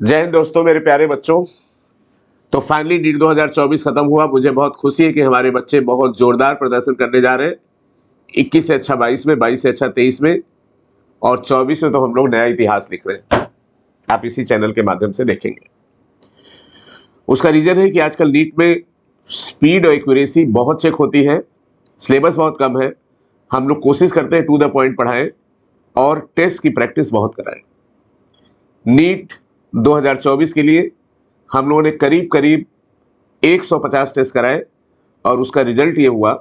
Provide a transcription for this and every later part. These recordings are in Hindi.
जय हिंद दोस्तों, मेरे प्यारे बच्चों। तो फाइनली नीट 2024 खत्म हुआ। मुझे बहुत खुशी है कि हमारे बच्चे बहुत जोरदार प्रदर्शन करने जा रहे हैं। 21 से अच्छा 22 में, 22 से अच्छा 23 में और 24 में तो हम लोग नया इतिहास लिख रहे हैं। आप इसी चैनल के माध्यम से देखेंगे। उसका रीजन है कि आजकल नीट में स्पीड और एक्यूरेसी बहुत चेक होती है, सिलेबस बहुत कम है। हम लोग कोशिश करते हैं टू द पॉइंट पढ़ाएं और टेस्ट की प्रैक्टिस बहुत कराएं। नीट 2024 के लिए हम लोगों ने करीब करीब 150 टेस्ट कराए और उसका रिजल्ट ये हुआ,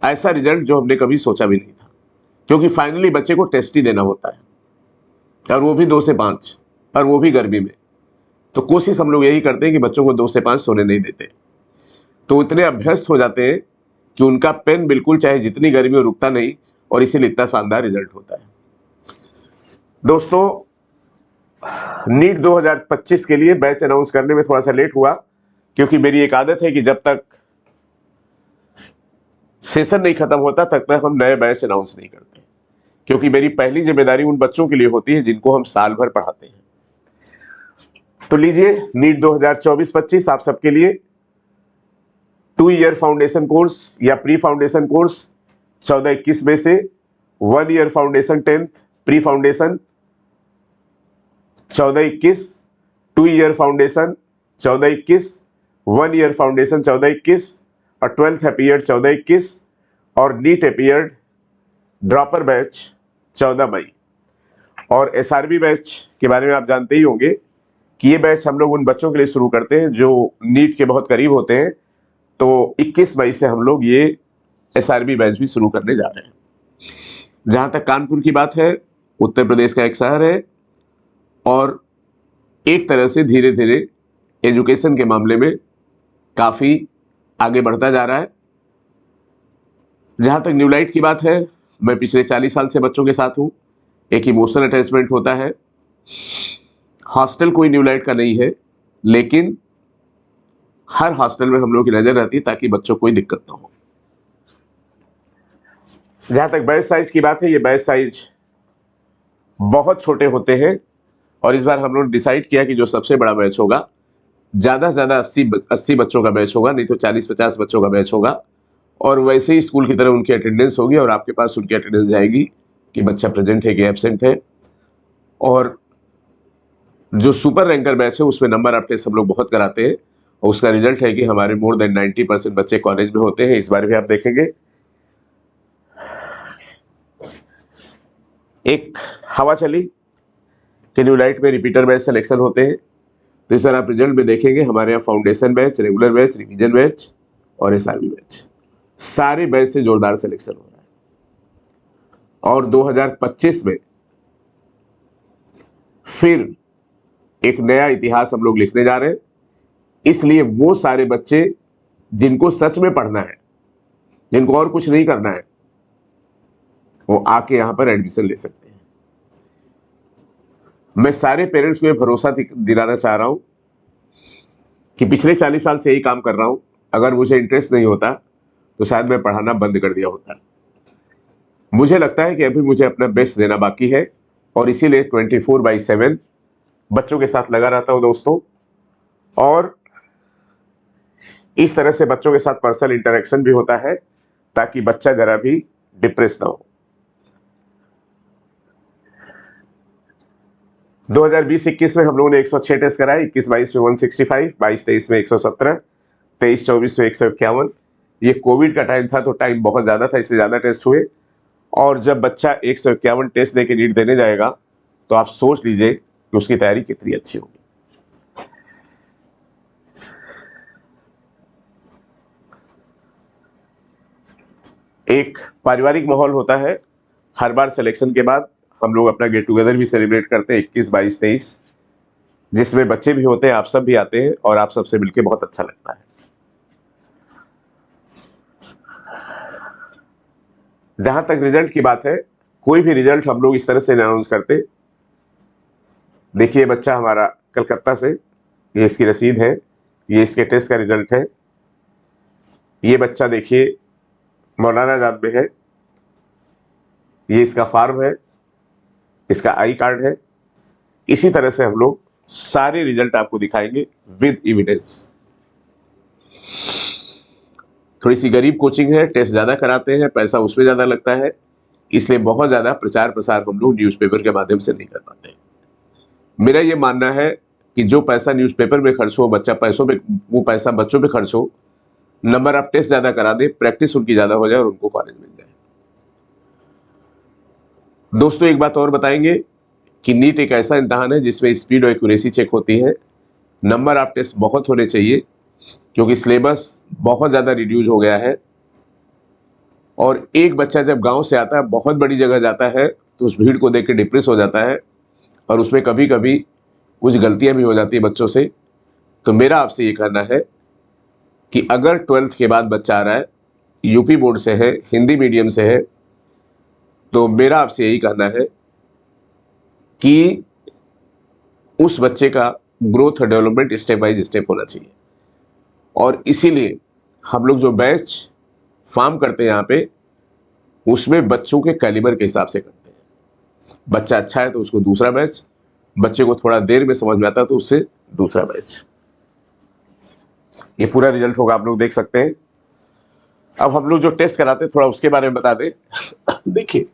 ऐसा रिजल्ट जो हमने कभी सोचा भी नहीं था। क्योंकि फाइनली बच्चे को टेस्ट ही देना होता है और वो भी 2 से 5 और वो भी गर्मी में। तो कोशिश हम लोग यही करते हैं कि बच्चों को 2 से 5 सोने नहीं देते। तो इतने अभ्यस्त हो जाते हैं कि उनका पेन बिल्कुल चाहे जितनी गर्मी हो रुकता नहीं और इसीलिए इतना शानदार रिजल्ट होता है। दोस्तों, नीट 2025 के लिए बैच अनाउंस करने में थोड़ा सा लेट हुआ क्योंकि मेरी एक आदत है कि जब तक सेशन नहीं खत्म होता तब तक हम नए बैच अनाउंस नहीं करते, क्योंकि मेरी पहली जिम्मेदारी उन बच्चों के लिए होती है जिनको हम साल भर पढ़ाते हैं। तो लीजिए, नीट 2024-25 आप सबके लिए 2 ईयर फाउंडेशन कोर्स या प्री फाउंडेशन कोर्स 14-21 में से 1 year foundation 10th pre foundation 14-21, 2 year foundation 14-21, 1 year foundation 14-21 और 12th अपीयर्ड 14-21 और नीट अपीयर्ड ड्रॉपर बैच 14 मई। और एसआरबी बैच के बारे में आप जानते ही होंगे कि ये बैच हम लोग उन बच्चों के लिए शुरू करते हैं जो नीट के बहुत करीब होते हैं। तो 21 मई से हम लोग ये एसआरबी बैच भी शुरू करने जा रहे हैं। जहां तक कानपुर की बात है, उत्तर प्रदेश का एक शहर है और एक तरह से धीरे धीरे एजुकेशन के मामले में काफ़ी आगे बढ़ता जा रहा है। जहाँ तक न्यूलाइट की बात है, मैं पिछले 40 साल से बच्चों के साथ हूँ। एक इमोशनल अटैचमेंट होता है। हॉस्टल कोई न्यूलाइट का नहीं है, लेकिन हर हॉस्टल में हम लोग की नज़र रहती है ताकि बच्चों को कोई दिक्कत ना हो। जहाँ तक बैच साइज की बात है, ये बैच साइज बहुत छोटे होते हैं और इस बार हम लोग डिसाइड किया कि जो सबसे बड़ा बैच होगा, ज़्यादा से ज़्यादा 80 बच्चों का बैच होगा, नहीं तो 40-50 बच्चों का बैच होगा। और वैसे ही स्कूल की तरह उनकी अटेंडेंस होगी और आपके पास उनकी अटेंडेंस जाएगी कि बच्चा प्रेजेंट है कि एब्सेंट है। और जो सुपर रैंकर बैच है उसमें नंबर आप टेस्ट हम लोग बहुत कराते हैं और उसका रिजल्ट है कि हमारे मोर देन 90% बच्चे कॉलेज में होते हैं। इस बार भी आप देखेंगे। एक हवा चली कि न्यूलाइट में रिपीटर बैच सिलेक्शन होते हैं। तो इस बार आप रिजल्ट में देखेंगे हमारे यहाँ foundation batch, regular batch, revision batch और एसआरबी बैच, सारे बैच से जोरदार सिलेक्शन हो रहा है। और 2025 में फिर एक नया इतिहास हम लोग लिखने जा रहे हैं। इसलिए वो सारे बच्चे जिनको सच में पढ़ना है, जिनको और कुछ नहीं करना है, वो आके यहाँ पर एडमिशन ले सकते हैं। मैं सारे पेरेंट्स को ये भरोसा दिलाना चाह रहा हूँ कि पिछले 40 साल से यही काम कर रहा हूँ। अगर मुझे इंटरेस्ट नहीं होता तो शायद मैं पढ़ाना बंद कर दिया होता। मुझे लगता है कि अभी मुझे अपना बेस्ट देना बाकी है और इसीलिए 24/7 बच्चों के साथ लगा रहता हूँ दोस्तों। और इस तरह से बच्चों के साथ पर्सनल इंटरेक्शन भी होता है ताकि बच्चा जरा भी डिप्रेस ना हो। 2020-21 में हम लोगों ने 106 टेस्ट कराए, 21-22 में 165, 22-23 में 117, 23-24 में 151। ये कोविड का टाइम था तो टाइम बहुत ज़्यादा था, इसलिए ज़्यादा टेस्ट हुए। और जब बच्चा 151 टेस्ट देके नीट देने जाएगा तो आप सोच लीजिए कि उसकी तैयारी कितनी अच्छी होगी। एक पारिवारिक माहौल होता है। हर बार सिलेक्शन के बाद हम लोग अपना गेट टुगेदर भी सेलिब्रेट करते हैं 21, 22, 23, जिसमें बच्चे भी होते हैं, आप सब भी आते हैं और आप सबसे मिलकर बहुत अच्छा लगता है। जहां तक रिजल्ट की बात है, कोई भी रिजल्ट हम लोग इस तरह से अनाउंस करते। देखिए, बच्चा हमारा कलकत्ता से, ये इसकी रसीद है, ये इसके टेस्ट का रिजल्ट है। ये बच्चा देखिए मौलाना आजाद में है, ये इसका फॉर्म है, इसका आई कार्ड है। इसी तरह से हम लोग सारे रिजल्ट आपको दिखाएंगे विद एविडेंस। थोड़ी सी गरीब कोचिंग है, टेस्ट ज़्यादा कराते हैं, पैसा उसमें ज़्यादा लगता है, इसलिए बहुत ज़्यादा प्रचार प्रसार हम लोग न्यूज़पेपर के माध्यम से नहीं कर पाते। मेरा ये मानना है कि जो पैसा न्यूज़पेपर में खर्च हो, वो पैसा बच्चों पे खर्च हो, नंबर ऑफ टेस्ट ज़्यादा करा दे, प्रैक्टिस उनकी ज़्यादा हो जाए और उनको कॉलेज मिल जाए। दोस्तों एक बात और बताएंगे कि नीट एक ऐसा इम्तहान है जिसमें स्पीड और एक्यूरेसी चेक होती है। नंबर ऑफ टेस्ट बहुत होने चाहिए क्योंकि सिलेबस बहुत ज़्यादा रिड्यूस हो गया है और एक बच्चा जब गांव से आता है, बहुत बड़ी जगह जाता है, तो उस भीड़ को देख के डिप्रेस हो जाता है और उसमें कभी कभी कुछ गलतियां भी हो जाती है बच्चों से। तो मेरा आपसे ये कहना है कि अगर 12th के बाद बच्चा आ रहा है, यूपी बोर्ड से है, हिंदी मीडियम से है, तो मेरा आपसे यही कहना है कि उस बच्चे का ग्रोथ और डेवलपमेंट स्टेप बाय स्टेप होना चाहिए। और इसीलिए हम लोग जो बैच फॉर्म करते हैं यहाँ पे, उसमें बच्चों के कैलिबर के हिसाब से करते हैं। बच्चा अच्छा है तो उसको दूसरा बैच, बच्चे को थोड़ा देर में समझ में आता है तो उससे दूसरा बैच। ये पूरा रिजल्ट होगा, आप लोग देख सकते हैं। अब हम लोग जो टेस्ट कराते हैं थोड़ा उसके बारे में बता दें। देखिए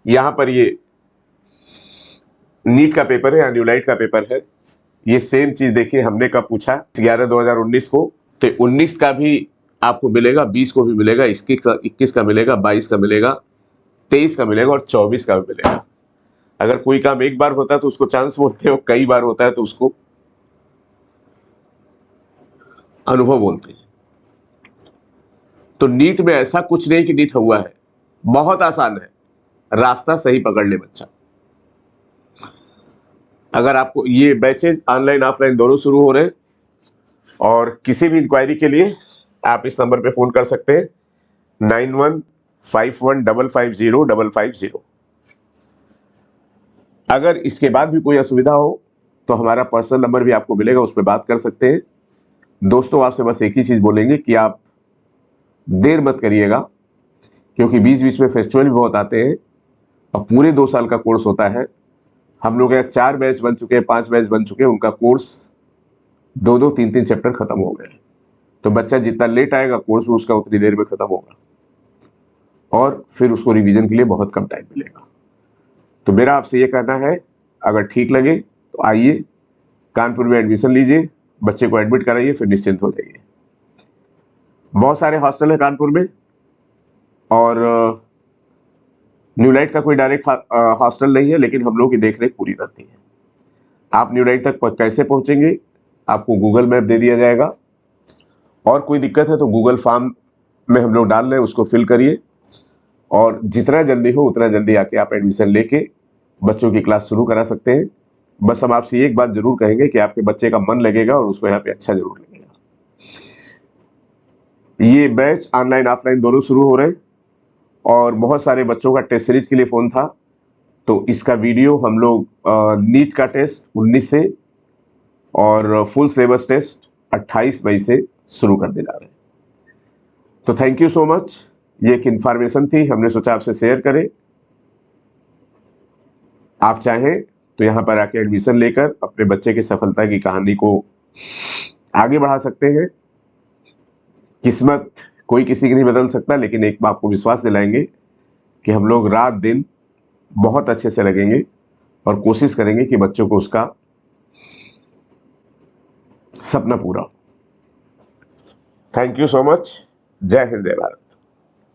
यहाँ पर ये नीट का पेपर है या न्यूलाइट का पेपर है। ये सेम चीज देखिए, हमने कब पूछा, 11/2019 को, तो 19 का भी आपको मिलेगा, 20 को भी मिलेगा, 21 का मिलेगा, 22 का मिलेगा, 23 का मिलेगा और 24 का भी मिलेगा। अगर कोई काम एक बार होता है तो उसको चांस बोलते हैं, और कई बार होता है तो उसको अनुभव बोलते हैं। तो नीट में ऐसा कुछ नहीं कि नीट हुआ है, बहुत आसान है, रास्ता सही पकड़ ले बच्चा। अगर आपको ये बैचेज ऑनलाइन ऑफलाइन दोनों शुरू हो रहे हैं और किसी भी इंक्वायरी के लिए आप इस नंबर पे फोन कर सकते हैं 9151550550। अगर इसके बाद भी कोई असुविधा हो तो हमारा पर्सनल नंबर भी आपको मिलेगा, उस पर बात कर सकते हैं। दोस्तों आपसे बस एक ही चीज बोलेंगे कि आप देर मत करिएगा, क्योंकि बीच बीच में फेस्टिवल भी बहुत आते हैं और पूरे 2 साल का कोर्स होता है। हम लोग यहाँ 4 बैच बन चुके हैं, 5 बैच बन चुके हैं, उनका कोर्स 2-2, 3-3 चैप्टर खत्म हो गए। तो बच्चा जितना लेट आएगा कोर्स भी उसका उतनी देर में खत्म होगा और फिर उसको रिवीजन के लिए बहुत कम टाइम मिलेगा। तो मेरा आपसे ये कहना है, अगर ठीक लगे तो आइए कानपुर में एडमिशन लीजिए, बच्चे को एडमिट कराइए, फिर निश्चिंत हो जाइए। बहुत सारे हॉस्टल है कानपुर में और न्यूलाइट का कोई डायरेक्ट हॉस्टल नहीं है, लेकिन हम लोग की देखरेख पूरी रहती है। आप न्यूलाइट तक कैसे पहुंचेंगे, आपको गूगल मैप दे दिया जाएगा, और कोई दिक्कत है तो गूगल फॉर्म में हम लोग डाल रहे हैं, उसको फिल करिए और जितना जल्दी हो उतना जल्दी आके आप एडमिशन लेके बच्चों की क्लास शुरू करा सकते हैं। बस हम आपसे एक बात जरूर कहेंगे कि आपके बच्चे का मन लगेगा और उसको यहाँ पे अच्छा जरूर लगेगा। ये बैच ऑनलाइन ऑफलाइन दोनों शुरू हो रहे हैं और बहुत सारे बच्चों का टेस्ट सीरीज के लिए फोन था, तो इसका वीडियो हम लोग नीट का टेस्ट 19 से और फुल सिलेबस टेस्ट 28 मई से शुरू करने जा रहे हैं। तो थैंक यू सो मच। ये एक इन्फॉर्मेशन थी, हमने सोचा आपसे शेयर करें। आप चाहें तो यहाँ पर आके एडमिशन लेकर अपने बच्चे की सफलता की कहानी को आगे बढ़ा सकते हैं। किस्मत कोई किसी की नहीं बदल सकता, लेकिन एक आपको विश्वास दिलाएंगे कि हम लोग रात दिन बहुत अच्छे से लगेंगे और कोशिश करेंगे कि बच्चों को उसका सपना पूरा हो। Thank you so much. जय हिंद, जय भारत।